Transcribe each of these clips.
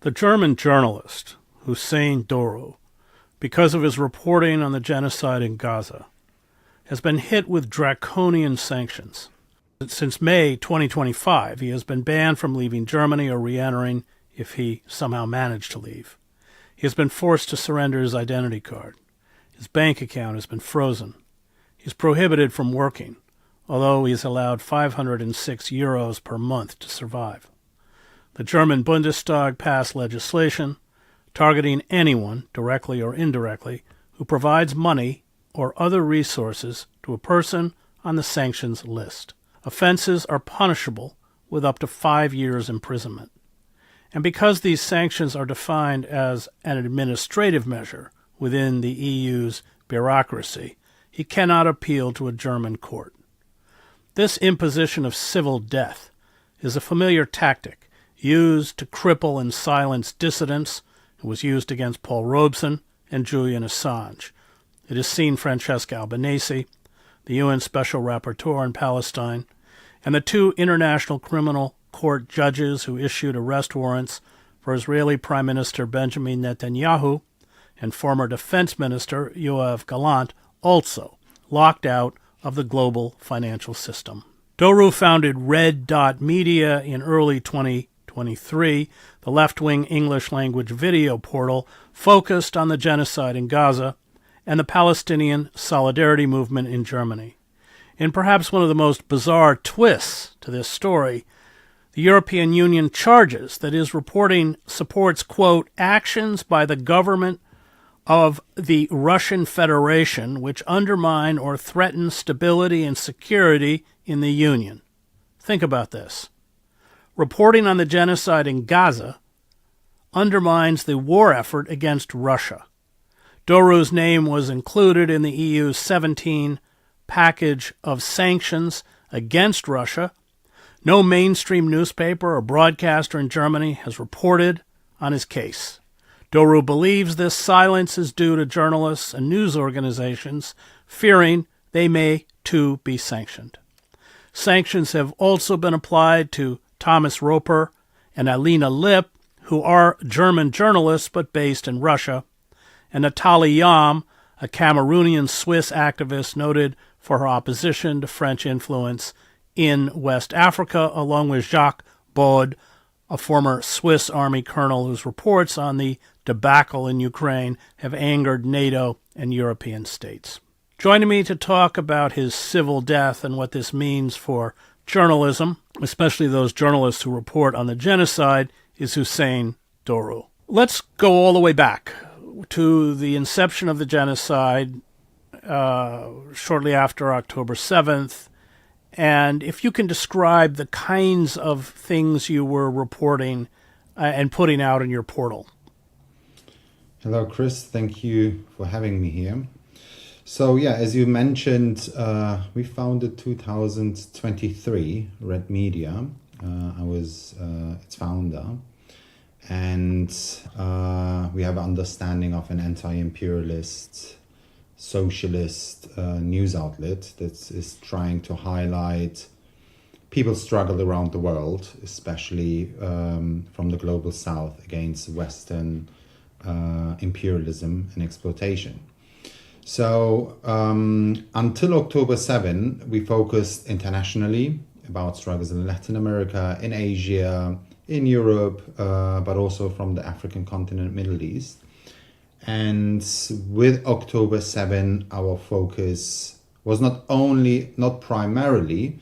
The German journalist Hüseyin Doğru, because of his reporting on the genocide in Gaza, has been hit with draconian sanctions. Since May 2025, he has been banned from leaving Germany or re-entering if he somehow managed to leave. He has been forced to surrender his identity card. His bank account has been frozen. He's prohibited from working, although he is allowed €506 per month to survive. The German Bundestag passed legislation targeting anyone, directly or indirectly, who provides money or other resources to a person on the sanctions list. Offenses are punishable with up to 5 years imprisonment. And because these sanctions are defined as an administrative measure within the EU's bureaucracy, he cannot appeal to a German court. This imposition of civil death is a familiar tactic used to cripple and silence dissidents. It was used against Paul Robeson and Julian Assange. It has seen Francesca Albanese, the UN Special Rapporteur on Palestine, and the 2 International Criminal Court judges who issued arrest warrants for Israeli Prime Minister Benjamin Netanyahu and former Defense Minister Yoav Gallant, also locked out of the global financial system. Doğru founded Red Dot Media in early 2023, the left-wing English-language video portal focused on the genocide in Gaza and the Palestinian Solidarity Movement in Germany. In perhaps one of the most bizarre twists to this story, the European Union charges that his reporting supports, quote, actions by the government of the Russian Federation which undermine or threaten stability and security in the Union. Think about this. Reporting on the genocide in Gaza undermines the war effort against Russia. Doğru's name was included in the EU's 17 package of sanctions against Russia. No mainstream newspaper or broadcaster in Germany has reported on his case. Doğru believes this silence is due to journalists and news organizations fearing they may too be sanctioned. Sanctions have also been applied to Thomas Roper and Alina Lipp, who are German journalists but based in Russia, and Nathalie Yam, a Cameroonian-Swiss activist noted for her opposition to French influence in West Africa, along with Jacques Baud, a former Swiss Army colonel whose reports on the debacle in Ukraine have angered NATO and European states. Joining me to talk about his civil death and what this means for journalism, especially those journalists who report on the genocide, is Hüseyin Doğru. Let's go all the way back to the inception of the genocide shortly after October 7th, and if you can describe the kinds of things you were reporting and putting out in your portal. Hello, Chris. Thank you for having me here. So, as you mentioned, we founded 2023 Red Media. I was its founder. And we have an understanding of an anti-imperialist, socialist news outlet that is trying to highlight people's struggle around the world, especially from the global south against Western imperialism and exploitation. So until October 7, we focused internationally about struggles in Latin America, in Asia, in Europe, but also from the African continent, Middle East. And with October 7, our focus was not primarily,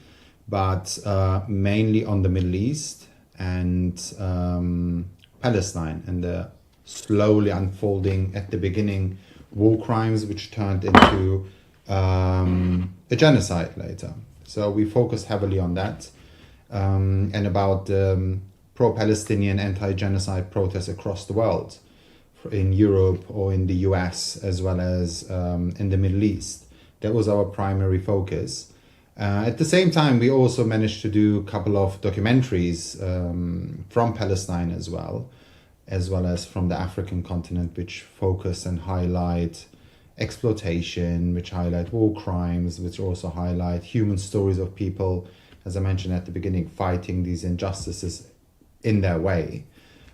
but mainly on the Middle East and Palestine, and the slowly unfolding, at the beginning, war crimes, which turned into a genocide later. So we focused heavily on that and about pro-Palestinian anti-genocide protests across the world, in Europe or in the US, as well as in the Middle East. That was our primary focus. At the same time, we also managed to do a couple of documentaries from Palestine as well as from the African continent, which focus and highlight exploitation, which highlight war crimes, which also highlight human stories of people, as I mentioned at the beginning, fighting these injustices in their way.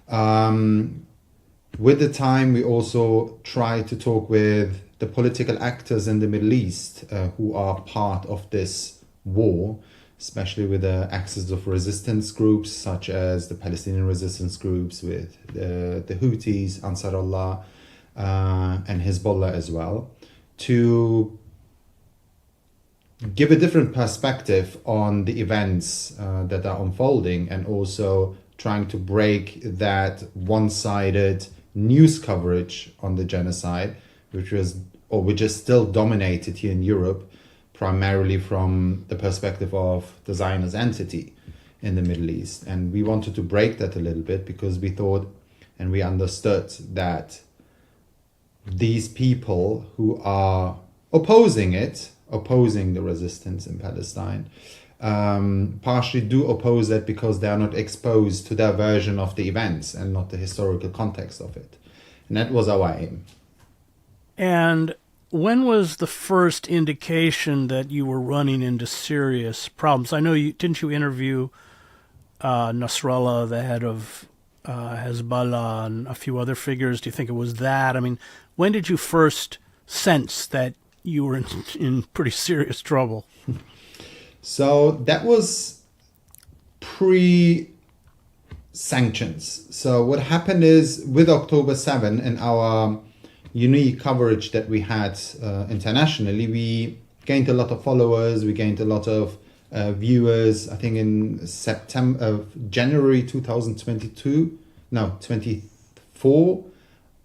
With the time, we also try to talk with the political actors in the Middle East who are part of this war, especially with the axis of resistance groups such as the Palestinian resistance groups with the Houthis, Ansarullah, and Hezbollah as well, to give a different perspective on the events that are unfolding, and also trying to break that one-sided news coverage on the genocide, which is still dominated here in Europe, primarily from the perspective of the Zionist entity in the Middle East. And we wanted to break that a little bit because we thought and we understood that these people who are opposing the resistance in Palestine, partially do oppose that because they are not exposed to their version of the events and not the historical context of it. And that was our aim. And when was the first indication that you were running into serious problems? I know didn't you interview Nasrallah, the head of Hezbollah, and a few other figures? Do you think it was that? I mean, when did you first sense that you were in pretty serious trouble? So that was pre-sanctions. So what happened is, with October 7 and our unique coverage that we had internationally, we gained a lot of followers, we gained a lot of viewers. I think in January 24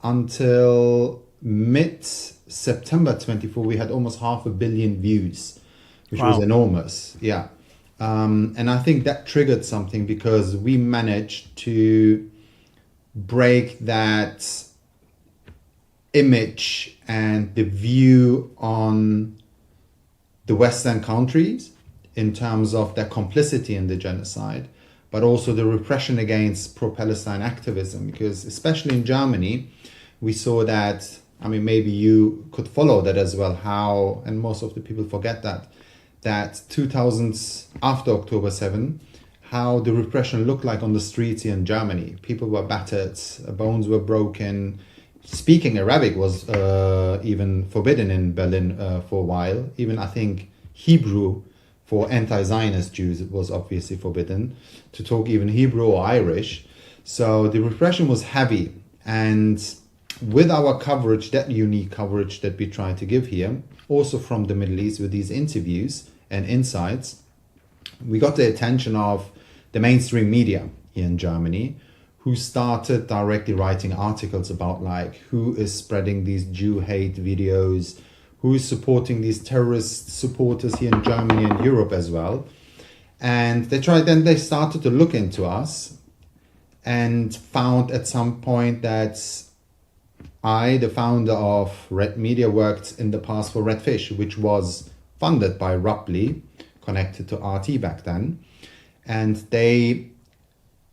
until mid-September 24, we had almost 500 million views, which was enormous. Yeah. And I think that triggered something because we managed to break that image and the view on the Western countries in terms of their complicity in the genocide, but also the repression against pro-Palestine activism. Because especially in Germany, we saw that, I mean, maybe you could follow that as well, how, and most of the people forget that 2000s, after October 7, how the repression looked like on the streets here in Germany. People were battered, bones were broken. Speaking Arabic was even forbidden in Berlin for a while. Even I think Hebrew for anti-Zionist Jews, it was obviously forbidden to talk even Hebrew or Irish. So the repression was heavy. And with our coverage, that unique coverage that we try to give here, also from the Middle East with these interviews and insights, we got the attention of the mainstream media here in Germany, who started directly writing articles about like who is spreading these Jew hate videos, who is supporting these terrorist supporters here in Germany and Europe as well. And they started to look into us and found at some point that I, the founder of Red Media, worked in the past for Redfish, which was funded by Rupley, connected to RT back then. And they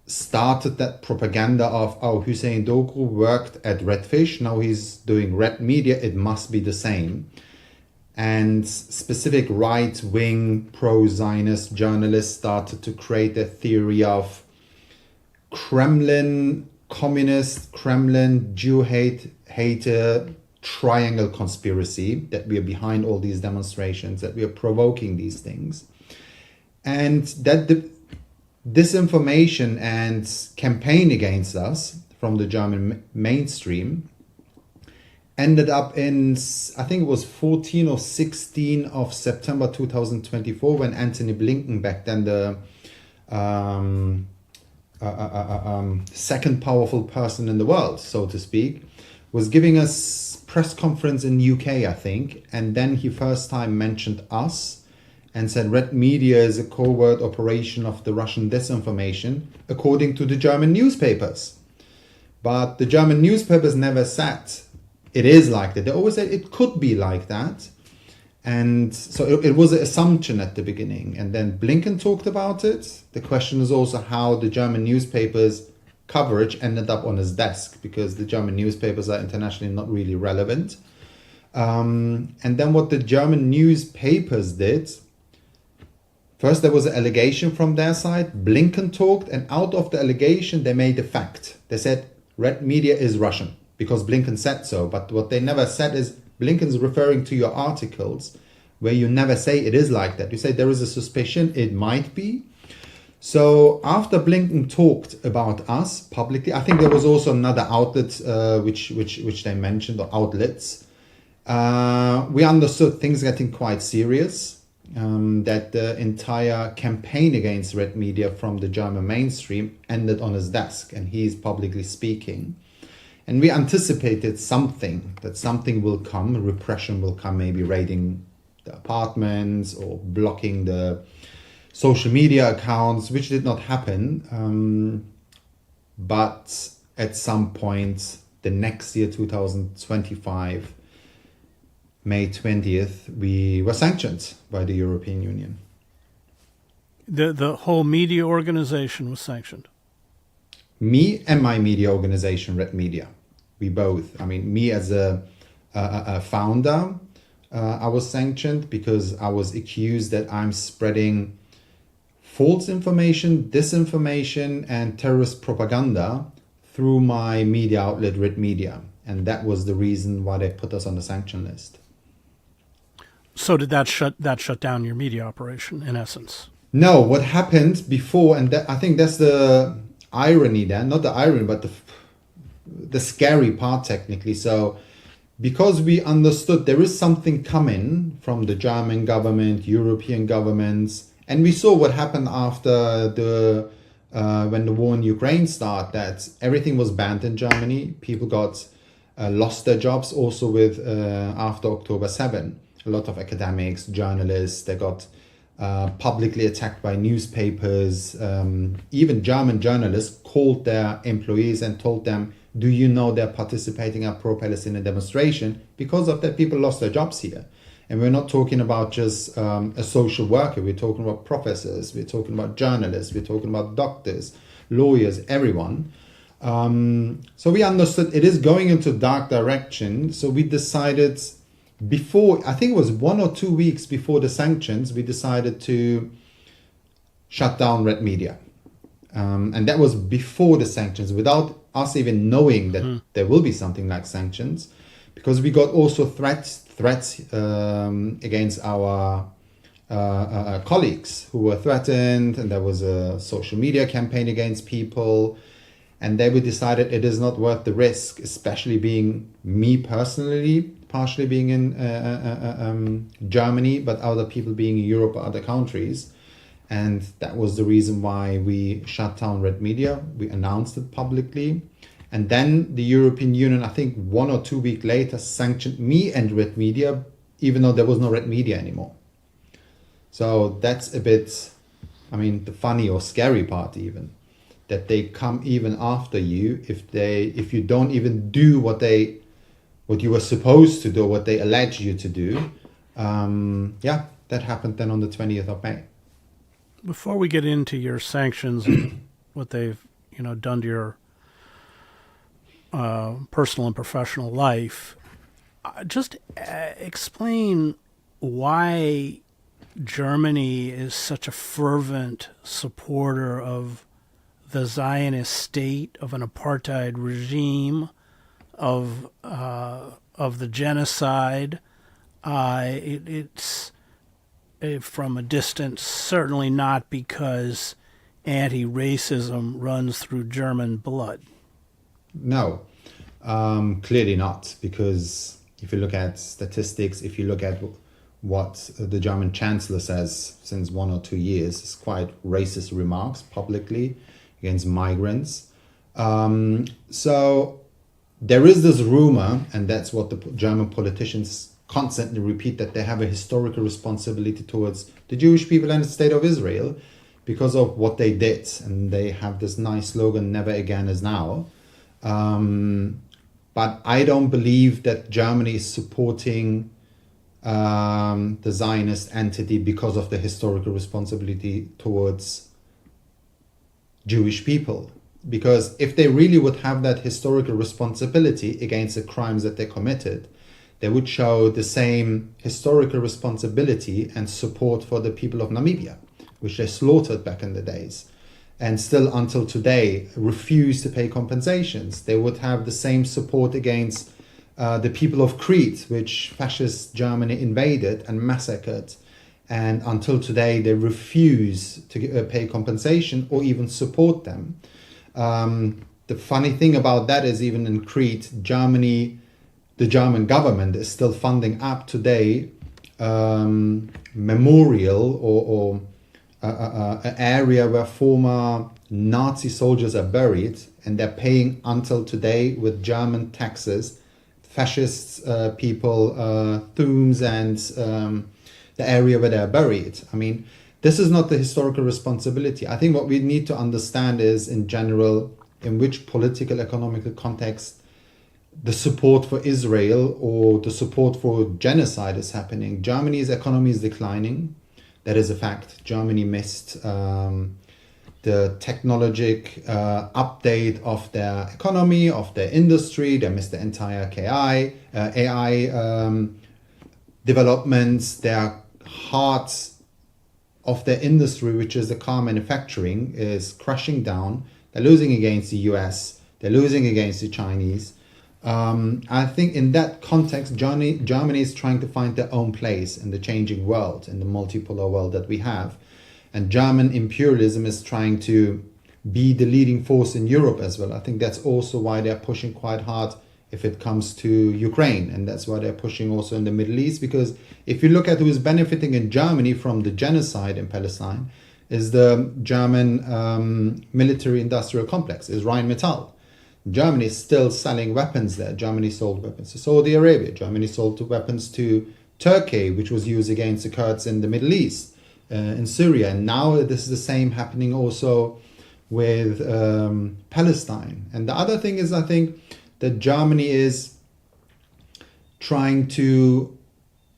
started that propaganda of, oh, Hüseyin Doğru worked at Redfish, now he's doing Red Media, it must be the same. And specific right-wing pro-Zionist journalists started to create a theory of Kremlin, communist, Kremlin, Jew hater, triangle conspiracy, that we are behind all these demonstrations, that we are provoking these things. And that disinformation and campaign against us from the German mainstream ended up in, I think it was 14 or 16 of September 2024, when Antony Blinken, back then the second powerful person in the world, so to speak, was giving us press conference in UK, I think. And then he first time mentioned us and said Red Media is a covert operation of the Russian disinformation, according to the German newspapers. But the German newspapers never said it is like that. They always said it could be like that. And so it was an assumption at the beginning. And then Blinken talked about it. The question is also how the German newspapers' coverage ended up on his desk, because the German newspapers are internationally not really relevant. And then what the German newspapers did, First, there was an allegation from their side. Blinken talked, and out of the allegation, they made a fact. They said red media is Russian because Blinken said so. But what they never said is Blinken's referring to your articles where you never say it is like that. You say there is a suspicion it might be. So after Blinken talked about us publicly, I think there was also another outlet which they mentioned, or outlets. We understood things getting quite serious. That the entire campaign against red media from the German mainstream ended on his desk, and he's publicly speaking. And we anticipated that something will come, repression will come, maybe raiding the apartments or blocking the social media accounts, which did not happen. But at some point, the next year, 2025, May 20th, we were sanctioned by the European Union. The whole media organization was sanctioned? Me and my media organization, Red Media. We both. I mean, me as a founder, I was sanctioned because I was accused that I'm spreading false information, disinformation, and terrorist propaganda through my media outlet, Red Media. And that was the reason why they put us on the sanction list. So did that shut down your media operation, in essence? No, what happened before, and I think that's the irony there, not the irony, but the scary part technically. So because we understood there is something coming from the German government, European governments, and we saw what happened after when the war in Ukraine started, that everything was banned in Germany. People got lost their jobs also with after October 7. A lot of academics, journalists, they got publicly attacked by newspapers. Even German journalists called their employees and told them, do you know they're participating in a pro-Palestina demonstration? Because of that, people lost their jobs here. And we're not talking about just a social worker. We're talking about professors. We're talking about journalists. We're talking about doctors, lawyers, everyone. So we understood it is going into a dark direction. So we decided before, I think it was 1 or 2 weeks before the sanctions, we decided to shut down Red Media. And that was before the sanctions, without us even knowing that there will be something like sanctions, because we got also threats against our colleagues who were threatened, and there was a social media campaign against people. And then we decided it is not worth the risk, especially being me personally, partially being in Germany, but other people being in Europe or other countries. And that was the reason why we shut down Red Media. We announced it publicly. And then the European Union, I think 1 or 2 weeks later, sanctioned me and Red Media, even though there was no Red Media anymore. So that's a bit, I mean, the funny or scary part even, that they come even after you if you don't even do what you were supposed to do, what they allege you to do. That happened then on the 20th of May. Before we get into your sanctions and what they've done to your personal and professional life, just explain why Germany is such a fervent supporter of the Zionist state, of an apartheid regime, of the genocide. It's from a distance, certainly not because anti-racism runs through German blood. No, clearly not, because if you look at statistics, if you look at what the German chancellor says since 1 or 2 years, it's quite racist remarks publicly against migrants. So there is this rumor, and that's what the German politicians constantly repeat, that they have a historical responsibility towards the Jewish people and the state of Israel because of what they did. And they have this nice slogan, never again as now. But I don't believe that Germany is supporting the Zionist entity because of the historical responsibility towards Jewish people. Because if they really would have that historical responsibility against the crimes that they committed, they would show the same historical responsibility and support for the people of Namibia, which they slaughtered back in the days, and still until today refuse to pay compensations. They would have the same support against the people of Crete, which fascist Germany invaded and massacred. And until today, they refuse to pay compensation or even support them. The funny thing about that is, even in Crete, Germany, the German government is still funding up to date memorial or an area where former Nazi soldiers are buried, and they're paying until today with German taxes, fascist people, tombs and the area where they're buried. I mean, this is not the historical responsibility. I think what we need to understand is, in general, in which political, economical context the support for Israel or the support for genocide is happening. Germany's economy is declining. That is a fact. Germany missed the technologic update of their economy, of their industry. They missed the entire AI developments. Their heart of their industry, which is the car manufacturing, is crashing down. They're losing against the US. They're losing against the Chinese. I think in that context, Germany is trying to find their own place in the changing world, in the multipolar world that we have. And German imperialism is trying to be the leading force in Europe as well. I think that's also why they're pushing quite hard if it comes to Ukraine. And that's why they're pushing also in the Middle East. Because if you look at who is benefiting in Germany from the genocide in Palestine, is the German military-industrial complex, is Rheinmetall. Germany is still selling weapons there. Germany sold weapons to Saudi Arabia. Germany sold weapons to Turkey, which was used against the Kurds in the Middle East, in Syria. And now this is the same happening also with Palestine. And the other thing is, I think, that Germany is trying to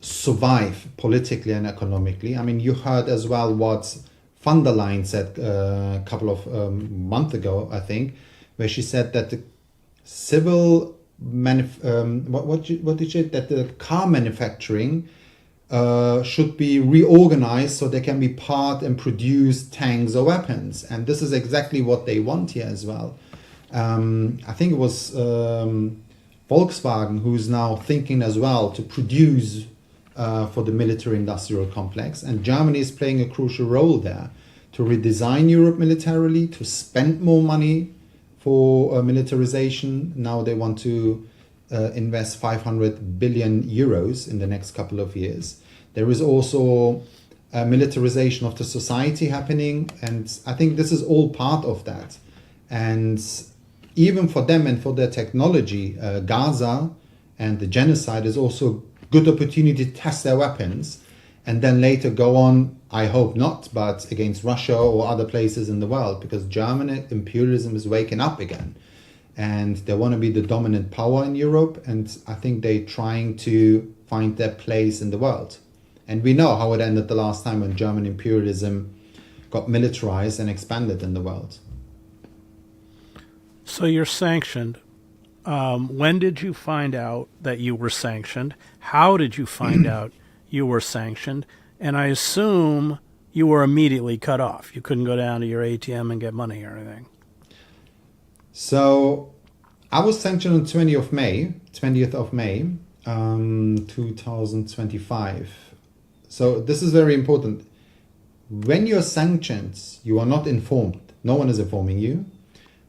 survive politically and economically. I mean, you heard as well what von der Leyen said a couple of months ago, I think, where she said that the civil what did she, that the car manufacturing should be reorganized so they can be part and produce tanks or weapons. And this is exactly what they want here as well. I think it was Volkswagen who's now thinking as well to produce for the military-industrial complex. And Germany is playing a crucial role there to redesign Europe militarily, to spend more money for militarization. Now they want to invest 500 billion euros in the next couple of years. There is also a militarization of the society happening, and I think this is all part of that. And even for them and for their technology, Gaza and the genocide is also a good opportunity to test their weapons and then later go on, I hope not, but against Russia or other places in the world, because German imperialism is waking up again and they want to be the dominant power in Europe. And I think they're trying to find their place in the world. And we know how it ended the last time when German imperialism got militarized and expanded in the world. So you're sanctioned. When did you find out that you were sanctioned? How did you find out you were sanctioned? And I assume you were immediately cut off. You couldn't go down to your ATM and get money or anything. So I was sanctioned on 20th of May, 2025. So this is very important. When you're sanctioned, you are not informed. No one is informing you.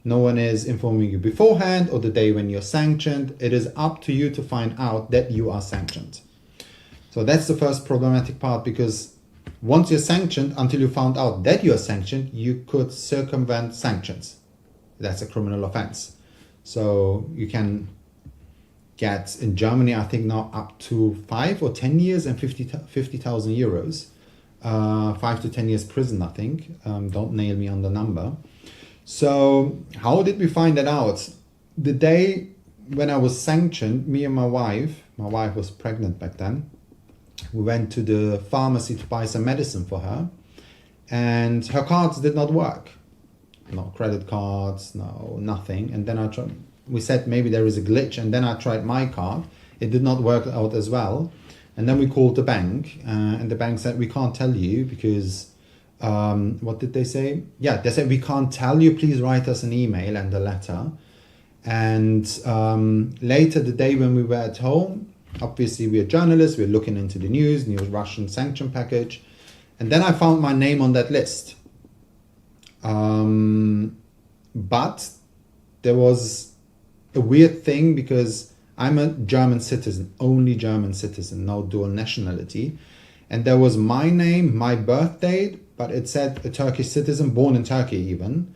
No one is informing you beforehand or the day when you're sanctioned. It is up to you to find out that you are sanctioned. So that's the first problematic part, because once you're sanctioned, until you found out that you're sanctioned, you could circumvent sanctions. That's a criminal offense. So you can get, in Germany, I think now up to 5 or 10 years and 50,000 euros. 5 to 10 years prison, I think. Don't nail me on the number. So how did we find that out? The day when I was sanctioned, me and my wife was pregnant back then, we went to the pharmacy to buy some medicine for her, and her cards did not work. No credit cards, no nothing. And then we said maybe there is a glitch, and then I tried my card. It did not work out as well. And then we called the bank, and the bank said, we can't tell you because what did they say? Yeah, they said, we can't tell you, please write us an email and a letter. And later the day when we were at home, obviously we're journalists, we're looking into the news, new Russian sanction package. And then I found my name on that list. But there was a weird thing because I'm a German citizen, only German citizen, no dual nationality. And there was my name, my birth date, but it said a Turkish citizen, born in Turkey even,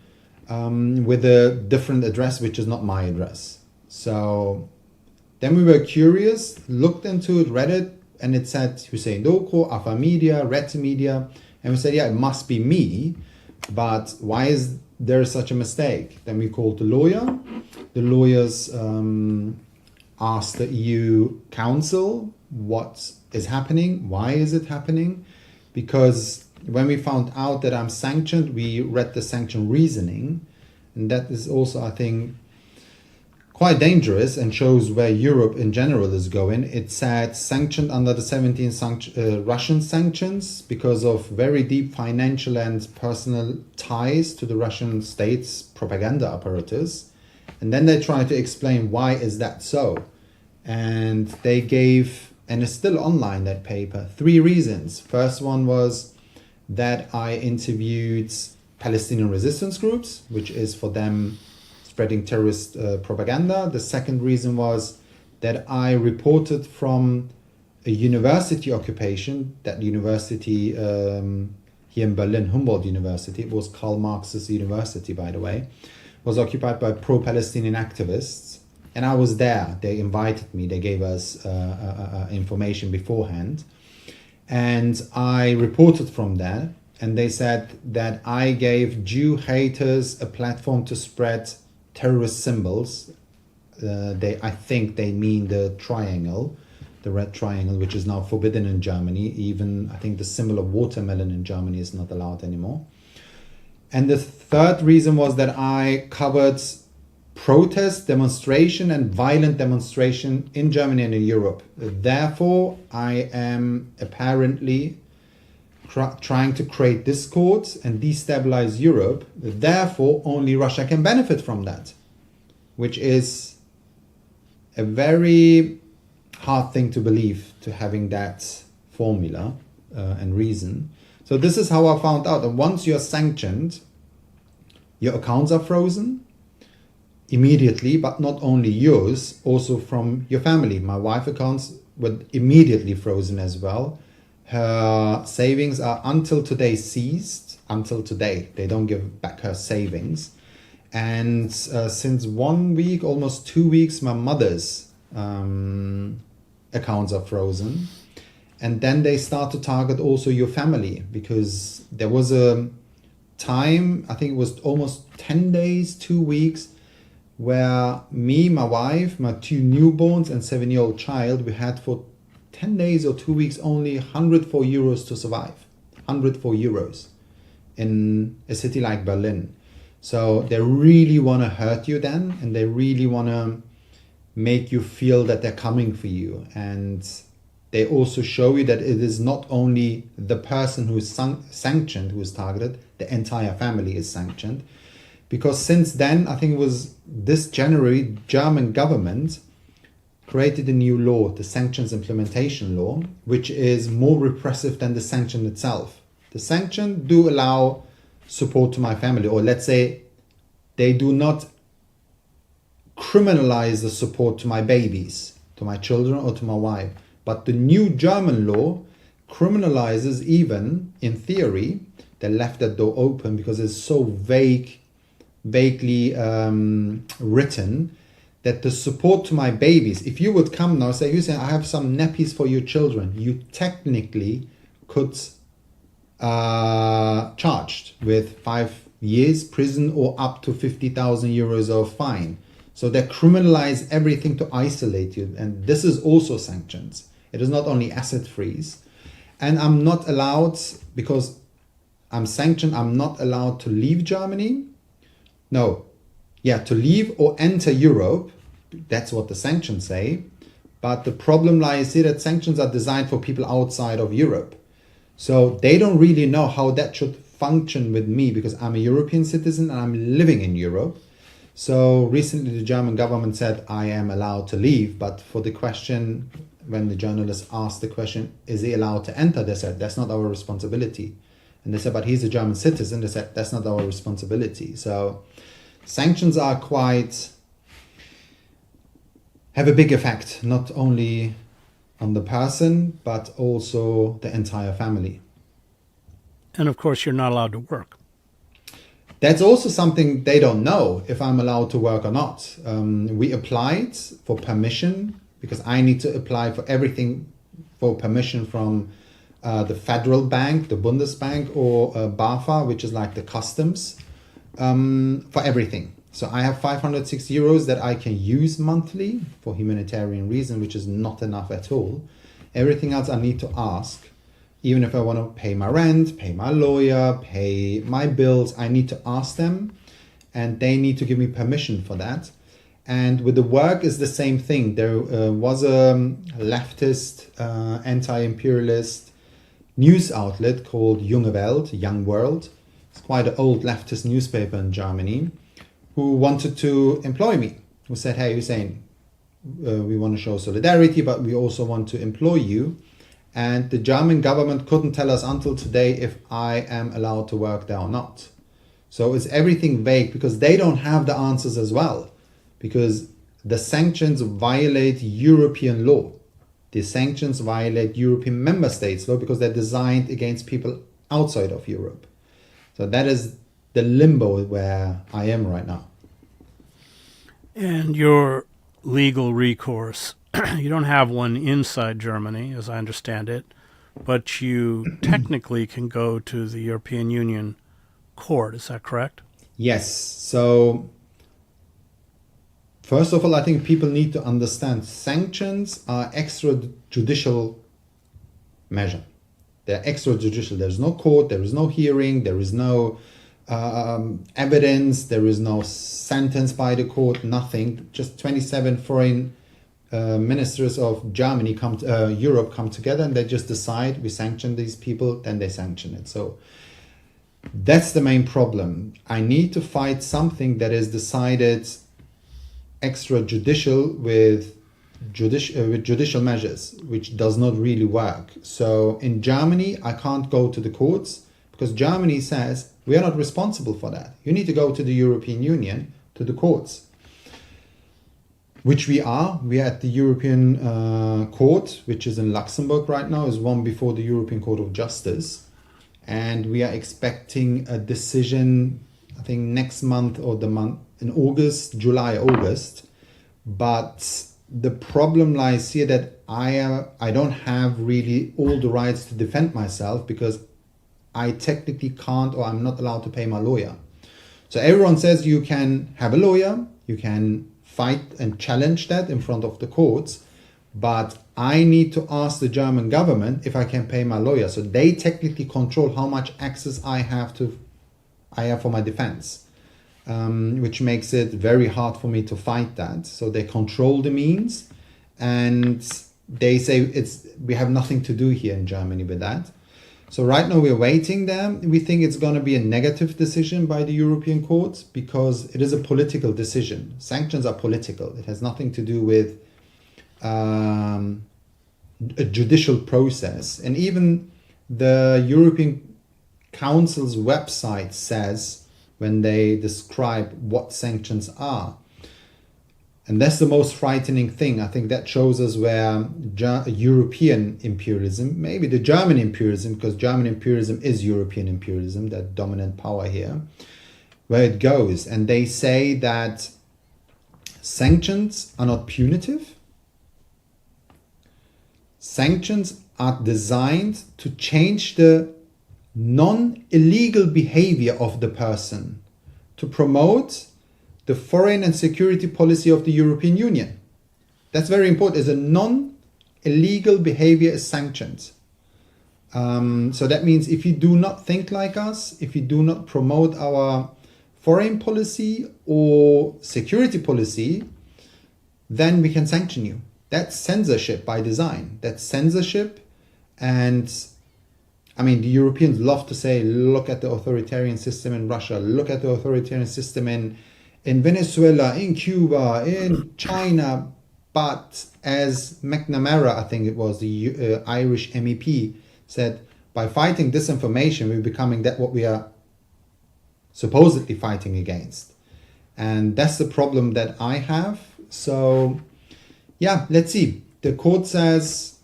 with a different address, which is not my address. So then we were curious, looked into it, read it, and it said Hüseyin Doğru, Afa Media, Red Media. And we said, yeah, it must be me, but why is there such a mistake? Then we called the lawyer. The lawyers asked the EU Council what is happening, why is it happening? Because when we found out that I'm sanctioned, we read the sanction reasoning, and that is also, I think, quite dangerous and shows where Europe in general is going. It said sanctioned under the 17 Russian sanctions because of very deep financial and personal ties to the Russian state's propaganda apparatus. And then they tried to explain why is that so. And they gave, and it's still online, that paper, 3 reasons. First one was that I interviewed Palestinian resistance groups, which is for them spreading terrorist propaganda. The second reason was that I reported from a university occupation, that university here in Berlin, Humboldt University, it was Karl Marx's university, by the way, was occupied by pro-Palestinian activists. And I was there. They invited me. They gave us information beforehand. And I reported from there. And they said that I gave Jew haters a platform to spread terrorist symbols. I think they mean the triangle, the red triangle, which is now forbidden in Germany. Even I think the symbol of watermelon in Germany is not allowed anymore. And the third reason was that I covered protest, demonstration and violent demonstration in Germany and in Europe. Therefore, I am apparently trying to create discord and destabilize Europe. Therefore, only Russia can benefit from that, which is a very hard thing to believe, to having that formula and reason. So this is how I found out. And once you're sanctioned, your accounts are frozen immediately, but not only yours, also from your family. My wife's accounts were immediately frozen as well. Her savings are until today ceased. Until today, they don't give back her savings. And since 1 week, almost 2 weeks, my mother's accounts are frozen. And then they start to target also your family, because there was a time, I think it was almost 10 days, 2 weeks, where me, my wife, my 2 newborns and 7-year-old child, we had for 10 days or 2 weeks only 104 euros to survive. 104 euros in a city like Berlin. So they really want to hurt you then, and they really want to make you feel that they're coming for you. And they also show you that it is not only the person who is sanctioned who is targeted, the entire family is sanctioned. Because since then, I think it was this January, German government created a new law, the sanctions implementation law, which is more repressive than the sanction itself. The sanction do allow support to my family, or let's say they do not criminalize the support to my babies, to my children or to my wife. But the new German law criminalizes, even in theory, they left that door open because it's so vaguely written, that the support to my babies, if you would come now and say, Hüseyin, I have some nappies for your children, you technically could charged with 5 years prison or up to 50,000 euros of fine. So they criminalize everything to isolate you. And this is also sanctions. It is not only asset freeze. And I'm not allowed, because I'm sanctioned, I'm not allowed to leave Germany. No, yeah, to leave or enter Europe. That's what the sanctions say. But the problem lies here that sanctions are designed for people outside of Europe. So they don't really know how that should function with me because I'm a European citizen and I'm living in Europe. So recently the German government said I am allowed to leave, but for the question, when the journalist asked the question, is he allowed to enter? They said, that's not our responsibility. And they said, but he's a German citizen. They said, that's not our responsibility. So sanctions are have a big effect, not only on the person, but also the entire family. And of course, you're not allowed to work. That's also something they don't know, if I'm allowed to work or not. We applied for permission because I need to apply for everything for permission from the federal bank, the Bundesbank, or BAFA, which is like the customs, for everything. So I have 506 euros that I can use monthly for humanitarian reason, which is not enough at all. Everything else I need to ask. Even if I want to pay my rent, pay my lawyer, pay my bills, I need to ask them, and they need to give me permission for that. And with the work is the same thing. There was a leftist, anti-imperialist news outlet called Junge Welt, Young World. It's quite an old leftist newspaper in Germany, who wanted to employ me, who said, hey, Hüseyin, we want to show solidarity, but we also want to employ you. And the German government couldn't tell us until today if I am allowed to work there or not. So it's everything vague because they don't have the answers as well, because the sanctions violate European law. The sanctions violate European member states law because they're designed against people outside of Europe. So that is the limbo where I am right now. And your legal recourse, you don't have one inside Germany, as I understand it, but you technically can go to the European Union court. Is that correct? Yes. So first of all, I think people need to understand sanctions are extrajudicial measure. They're extrajudicial. There's no court, there is no hearing, there is no evidence, there is no sentence by the court, nothing. Just 27 foreign ministers of Germany Europe come together and they just decide we sanction these people, then they sanction it. So that's the main problem. I need to fight something that is decided extrajudicial with judicial measures, which does not really work. So in Germany, I can't go to the courts because Germany says we are not responsible for that. You need to go to the European Union, to the courts, which we are. We are at the European Court, which is in Luxembourg right now, is one before the European Court of Justice. And we are expecting a decision, I think next month or the month in August, July, August. But the problem lies here that I don't have really all the rights to defend myself because I technically can't, or I'm not allowed to pay my lawyer. So everyone says you can have a lawyer, you can fight and challenge that in front of the courts, but I need to ask the German government if I can pay my lawyer. So they technically control how much access I have for my defense, which makes it very hard for me to fight that. So they control the means, and they say we have nothing to do here in Germany with that. So right now we're waiting there. We think it's going to be a negative decision by the European courts because it is a political decision. Sanctions are political. It has nothing to do with a judicial process. And even the European Council's website says, when they describe what sanctions are, and that's the most frightening thing. I think that shows us where European imperialism, maybe the German imperialism, because German imperialism is European imperialism, that dominant power here, where it goes. And they say that sanctions are not punitive. Sanctions are designed to change the non-illegal behavior of the person, to promote the foreign and security policy of the European Union. That's very important. As a non-illegal behavior is sanctioned. So that means if you do not think like us, if you do not promote our foreign policy or security policy, then we can sanction you. That's censorship by design. That's censorship, and I mean, the Europeans love to say, look at the authoritarian system in Russia, look at the authoritarian system in Venezuela, in Cuba, in China. But as McNamara, I think it was, the Irish MEP, said, by fighting disinformation, we're becoming that what we are supposedly fighting against. And that's the problem that I have. So, yeah, let's see. The court says,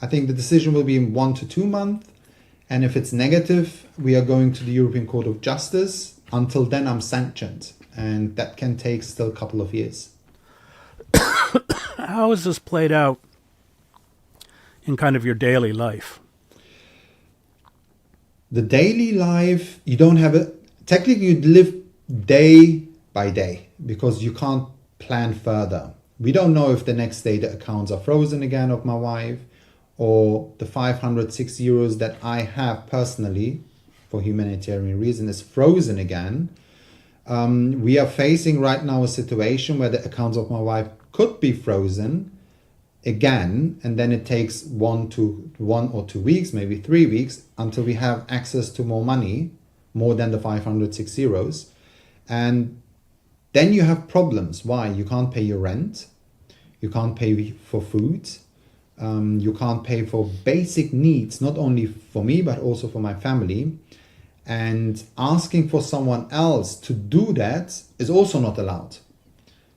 I think the decision will be in 1 to 2 months. And if it's negative, we are going to the European Court of Justice. Until then, I'm sanctioned. And that can take still a couple of years. How is this played out in kind of your daily life? The daily life, you don't have a... Technically, you live day by day because you can't plan further. We don't know if the next day the accounts are frozen again of my wife, or the 506 euros that I have personally for humanitarian reason is frozen again. We are facing right now a situation where the accounts of my wife could be frozen again, and then it takes 1 or 2 weeks, maybe 3 weeks, until we have access to more money, more than the 506 euros. And then you have problems. Why? You can't pay your rent, you can't pay for food, you can't pay for basic needs, not only for me, but also for my family. And asking for someone else to do that is also not allowed.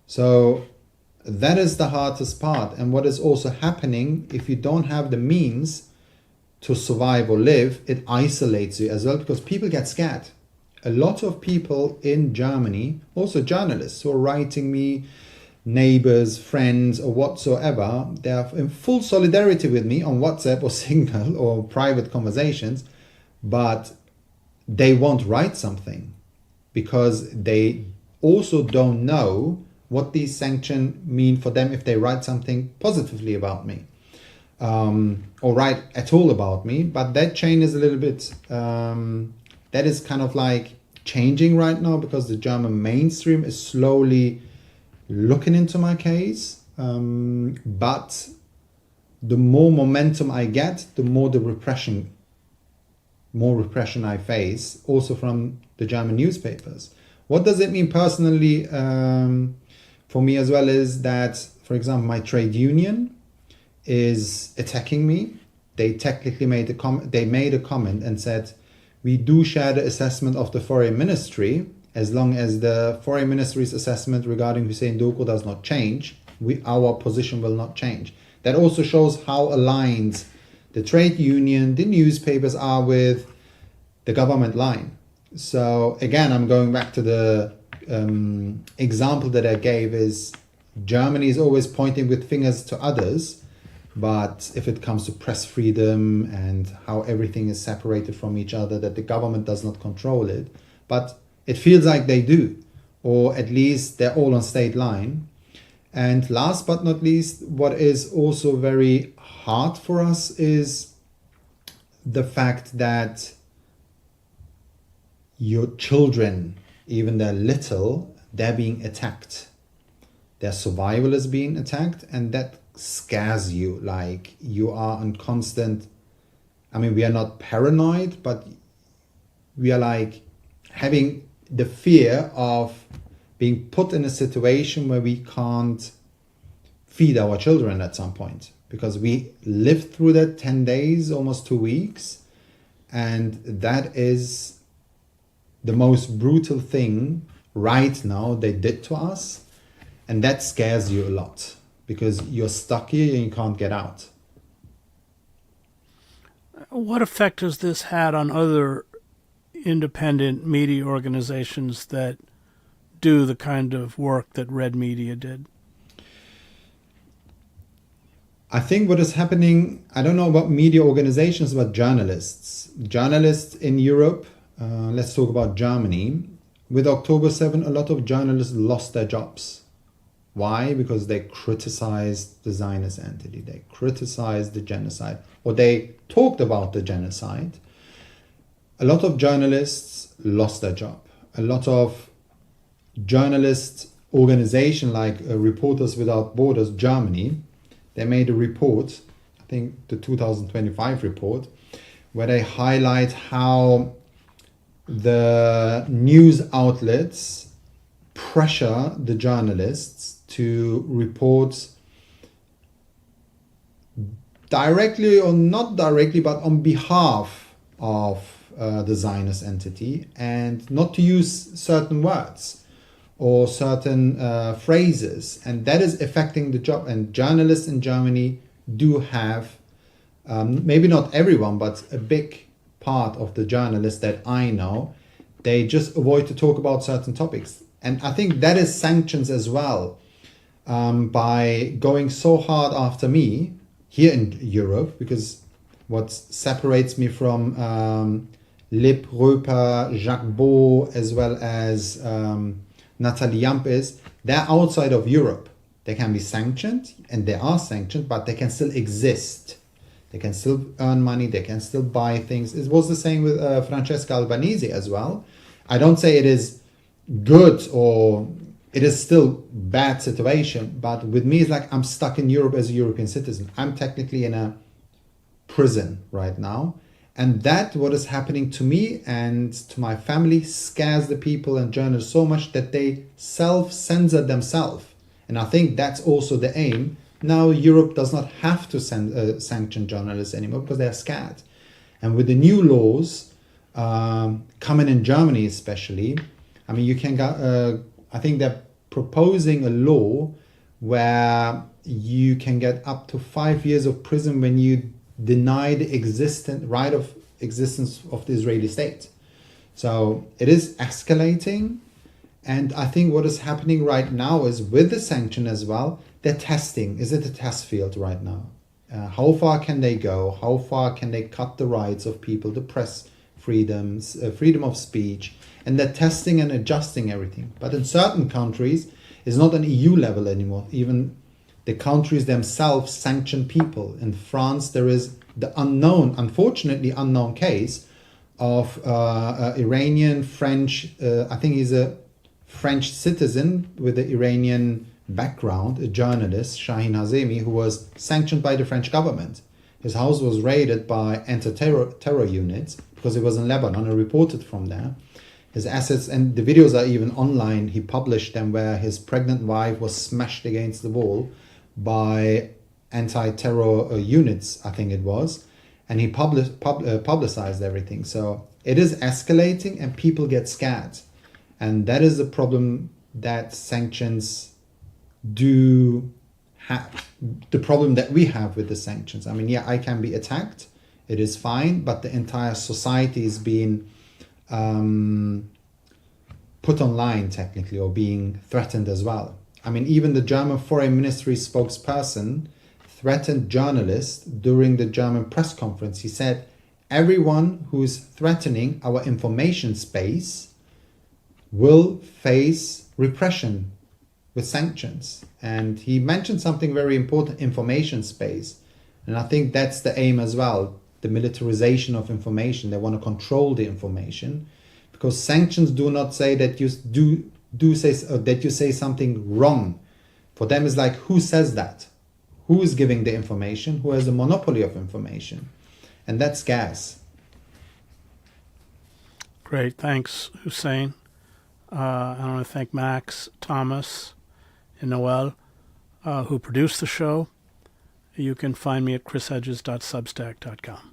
So that is the hardest part. And what is also happening, if you don't have the means to survive or live, it isolates you as well, because people get scared. A lot of people in Germany, also journalists who are writing me, neighbors, friends, or whatsoever, they are in full solidarity with me on WhatsApp or Signal or private conversations, but they won't write something because they also don't know what these sanctions mean for them if they write something positively about me, or write at all about me. But that chain is a little bit, that is kind of like changing right now, because the German mainstream is slowly looking into my case. But the more momentum I get, the more repression I face, also from the German newspapers. What does it mean personally for me as well is that, for example, my trade union is attacking me. They technically made a comment and said, we do share the assessment of the foreign ministry. As long as the foreign ministry's assessment regarding Hüseyin Doğru does not change, our position will not change. That also shows how aligned the trade union, the newspapers are with the government line. So again, I'm going back to the example that I gave, is Germany is always pointing with fingers to others, but if it comes to press freedom and how everything is separated from each other, that the government does not control it, but it feels like they do, or at least they're all on state line. And last but not least, what is also very hard for us is the fact that your children, even they're little, they're being attacked. Their survival is being attacked, and that scares you. Like, you are on constant, I mean, we are not paranoid, but we are like having the fear of being put in a situation where we can't feed our children at some point, because we lived through that 10 days, almost 2 weeks, and that is the most brutal thing right now they did to us, and that scares you a lot because you're stuck here and you can't get out. What effect has this had on other independent media organizations that do the kind of work that Red Media did? I think what is happening, I don't know about media organizations, but journalists. Journalists in Europe, let's talk about Germany. With October 7, a lot of journalists lost their jobs. Why? Because they criticized the Zionist entity, they criticized the genocide, or they talked about the genocide. A lot of journalists lost their job. A lot of journalist organization like Reporters Without Borders Germany, they made a report, I think the 2025 report, where they highlight how the news outlets pressure the journalists to report directly or not directly, but on behalf of the Zionist entity, and not to use certain words or certain phrases. And that is affecting the job. And journalists in Germany do have, maybe not everyone, but a big part of the journalists that I know, they just avoid to talk about certain topics. And I think that is sanctions as well, by going so hard after me here in Europe, because what separates me from Lip, Röper, Jacques Beau, as well as Nathalie Jamp is, they're outside of Europe. They can be sanctioned, and they are sanctioned, but they can still exist. They can still earn money, they can still buy things. It was the same with Francesca Albanese as well. I don't say it is good or it is still bad situation, but with me it's like I'm stuck in Europe as a European citizen. I'm technically in a prison right now, and that what is happening to me and to my family scares the people and journalists so much that they self-censor themselves. And I think that's also the aim. Now Europe does not have to sanction journalists anymore because they are scared. And with the new laws coming in Germany especially, I mean, you can go, I think they're proposing a law where you can get up to 5 years of prison when you deny the right of existence of the Israeli state. So it is escalating. And I think what is happening right now is with the sanction as well, they're testing. Is it a test field right now? How far can they go? How far can they cut the rights of people, the press freedoms, freedom of speech? And they're testing and adjusting everything. But in certain countries, it's not an EU level anymore. Even the countries themselves sanction people. In France, there is the unfortunately unknown case of Iranian French, I think he's a French citizen with an Iranian background, a journalist, Shahin Hazemi, who was sanctioned by the French government. His house was raided by anti-terror units because he was in Lebanon and reported from there. His assets, and the videos are even online, he published them, where his pregnant wife was smashed against the wall by anti-terror units, I think it was, and he publicized everything. So it is escalating and people get scared. And that is the problem that sanctions do have, the problem that we have with the sanctions. I mean, yeah, I can be attacked, it is fine, but the entire society is being put online technically, or being threatened as well. I mean, even the German Foreign Ministry spokesperson threatened journalists during the German press conference. He said, everyone who is threatening our information space will face repression with sanctions. And he mentioned something very important, information space. And I think that's the aim as well, the militarization of information. They want to control the information, because sanctions do not say that you say something wrong. For them, it's like, who says that? Who is giving the information? Who has a monopoly of information? And that's gas. Great, thanks, Hüseyin. I want to thank Max, Thomas, and Noel, who produced the show. You can find me at chrishedges.substack.com.